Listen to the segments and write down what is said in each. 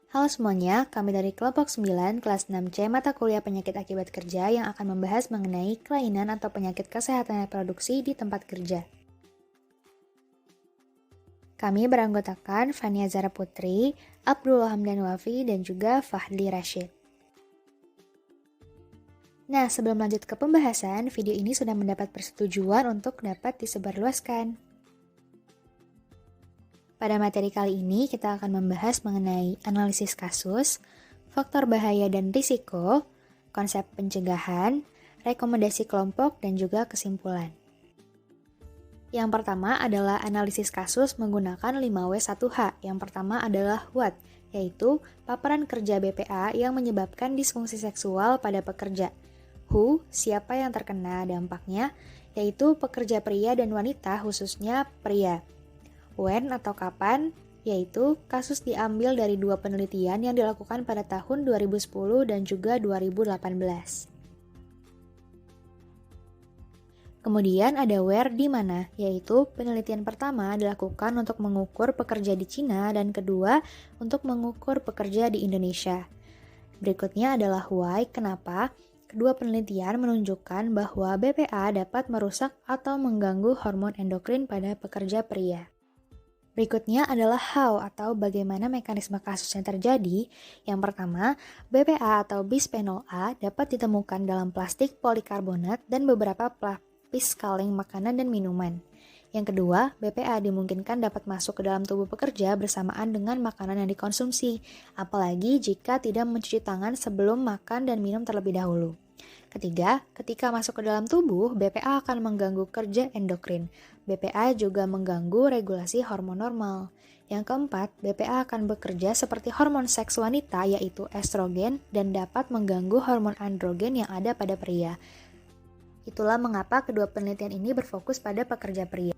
Halo semuanya, kami dari kelompok 9 kelas 6C mata kuliah penyakit akibat kerja yang akan membahas mengenai kelainan atau penyakit kesehatan reproduksi di tempat kerja. Kami beranggotakan Fania Zara Putri, Abdullah Hamdan Wafi, dan juga Fahli Rashid. Nah, sebelum lanjut ke pembahasan, video ini sudah mendapat persetujuan untuk dapat disebarluaskan. Pada materi kali ini, kita akan membahas mengenai analisis kasus, faktor bahaya dan risiko, konsep pencegahan, rekomendasi kelompok, dan juga kesimpulan. Yang pertama adalah analisis kasus menggunakan 5W1H. Yang pertama adalah what, yaitu paparan kerja BPA yang menyebabkan disfungsi seksual pada pekerja. Who, siapa yang terkena dampaknya, yaitu pekerja pria dan wanita, khususnya pria. When atau kapan, yaitu kasus diambil dari 2 penelitian yang dilakukan pada tahun 2010 dan juga 2018. Kemudian ada where di mana, yaitu penelitian pertama dilakukan untuk mengukur pekerja di Cina dan kedua untuk mengukur pekerja di Indonesia. Berikutnya adalah why, kenapa. Kedua penelitian menunjukkan bahwa BPA dapat merusak atau mengganggu hormon endokrin pada pekerja pria. Berikutnya adalah how atau bagaimana mekanisme kasus yang terjadi. Yang pertama, BPA atau bisphenol A dapat ditemukan dalam plastik polikarbonat dan beberapa pelapis kaleng makanan dan minuman. Yang kedua, BPA dimungkinkan dapat masuk ke dalam tubuh pekerja bersamaan dengan makanan yang dikonsumsi, apalagi jika tidak mencuci tangan sebelum makan dan minum terlebih dahulu. Ketiga, ketika masuk ke dalam tubuh, BPA akan mengganggu kerja endokrin. BPA juga mengganggu regulasi hormon normal. Yang keempat, BPA akan bekerja seperti hormon seks wanita, yaitu estrogen, dan dapat mengganggu hormon androgen yang ada pada pria. Itulah mengapa kedua penelitian ini berfokus pada pekerja pria.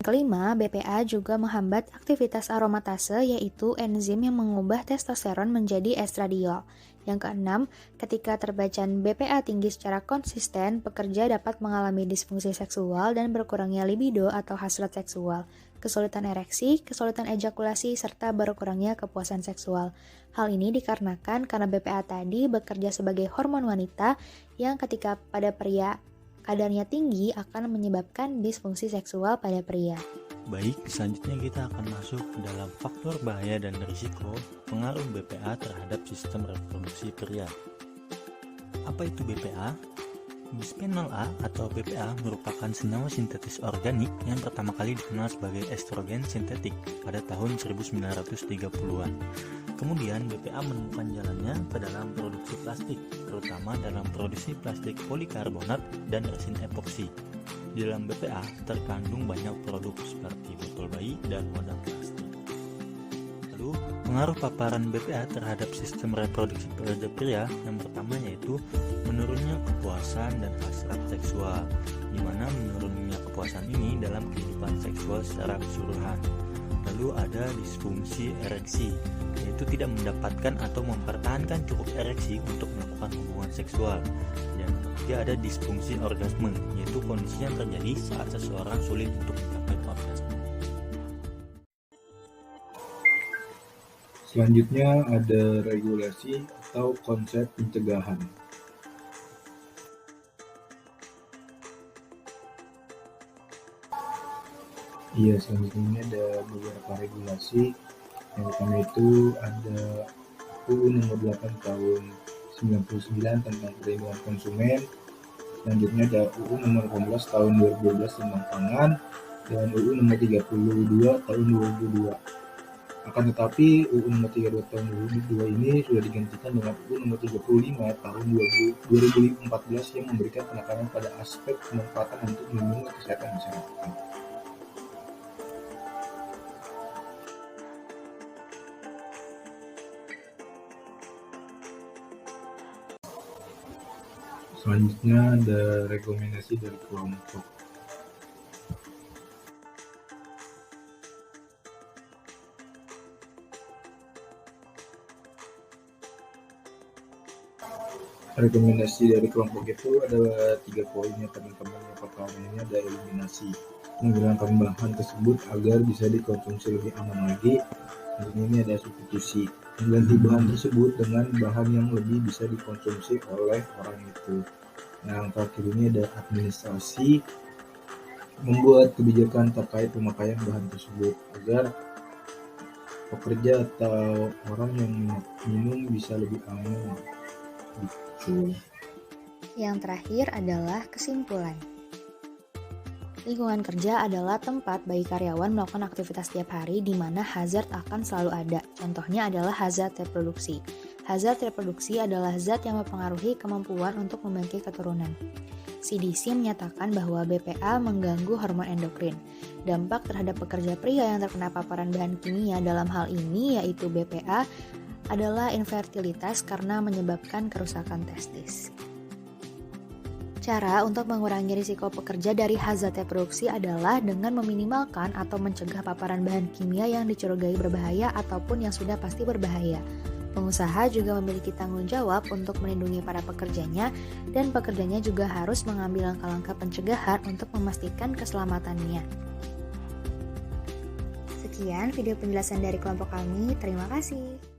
Kelima, BPA juga menghambat aktivitas aromatase, yaitu enzim yang mengubah testosteron menjadi estradiol. Yang keenam, ketika terbacaan BPA tinggi secara konsisten, pekerja dapat mengalami disfungsi seksual dan berkurangnya libido atau hasrat seksual, kesulitan ereksi, kesulitan ejakulasi, serta berkurangnya kepuasan seksual. Hal ini dikarenakan karena BPA tadi bekerja sebagai hormon wanita yang ketika pada pria kadarnya tinggi akan menyebabkan disfungsi seksual pada pria. Baik, selanjutnya kita akan masuk ke dalam faktor bahaya dan risiko pengaruh BPA terhadap sistem reproduksi pria. Apa itu BPA? Bisphenol A atau BPA merupakan senyawa sintetis organik yang pertama kali dikenal sebagai estrogen sintetik pada tahun 1930-an. Kemudian BPA menemukan jalannya ke dalam produksi plastik, terutama dalam produksi plastik polikarbonat dan resin epoksi. Di dalam BPA terkandung banyak produk seperti botol bayi dan wadah plastik. Lalu, pengaruh paparan BPA terhadap sistem reproduksi pada pria yang pertama yaitu menurunnya kepuasan dan hasrat seksual, di mana menurunnya kepuasan ini dalam kehidupan seksual secara keseluruhan. Lalu ada disfungsi ereksi, yaitu tidak mendapatkan atau mempertahankan cukup ereksi untuk melakukan hubungan seksual. Dan ketiga ada disfungsi orgasme, yaitu kondisi yang terjadi saat seseorang sulit untuk mencapai orgasme. Selanjutnya ada regulasi atau konsep pencegahan. Iya, selanjutnya ada beberapa regulasi. Yang pertama itu ada UU nomor 8 tahun 99 tentang perlindungan konsumen. Selanjutnya ada UU nomor 18 tahun 2012 tentang pangan dan UU nomor 32 tahun 2002. Akan tetapi UU nomor 32 tahun 2002 ini sudah digantikan dengan UU nomor 35 tahun 2014 yang memberikan penekanan pada aspek pemanfaatan untuk melindungi kesehatan masyarakat. Selanjutnya ada rekomendasi dari kelompok. Rekomendasi dari kelompok itu ada 3 poinnya teman-teman. Yang pertama ini ada eliminasi, menghilangkan bahan tersebut agar bisa dikonsumsi lebih aman lagi. Artinya ini ada substitusi, mengganti bahan tersebut dengan bahan yang lebih bisa dikonsumsi oleh orang itu. Yang terakhir ini ada administrasi, membuat kebijakan terkait pemakaian bahan tersebut agar pekerja atau orang yang minum bisa lebih aman. Gitu. Yang terakhir adalah kesimpulan. Lingkungan kerja adalah tempat bagi karyawan melakukan aktivitas setiap hari di mana hazard akan selalu ada. Contohnya adalah hazard reproduksi. Hazard reproduksi adalah zat yang mempengaruhi kemampuan untuk memiliki keturunan. CDC menyatakan bahwa BPA mengganggu hormon endokrin. Dampak terhadap pekerja pria yang terkena paparan bahan kimia dalam hal ini yaitu BPA adalah infertilitas karena menyebabkan kerusakan testis. Cara untuk mengurangi risiko pekerja dari hazard reproduksi adalah dengan meminimalkan atau mencegah paparan bahan kimia yang dicurigai berbahaya ataupun yang sudah pasti berbahaya. Pengusaha juga memiliki tanggung jawab untuk melindungi para pekerjanya dan pekerjanya juga harus mengambil langkah-langkah pencegahan untuk memastikan keselamatannya. Sekian video penjelasan dari kelompok kami, terima kasih.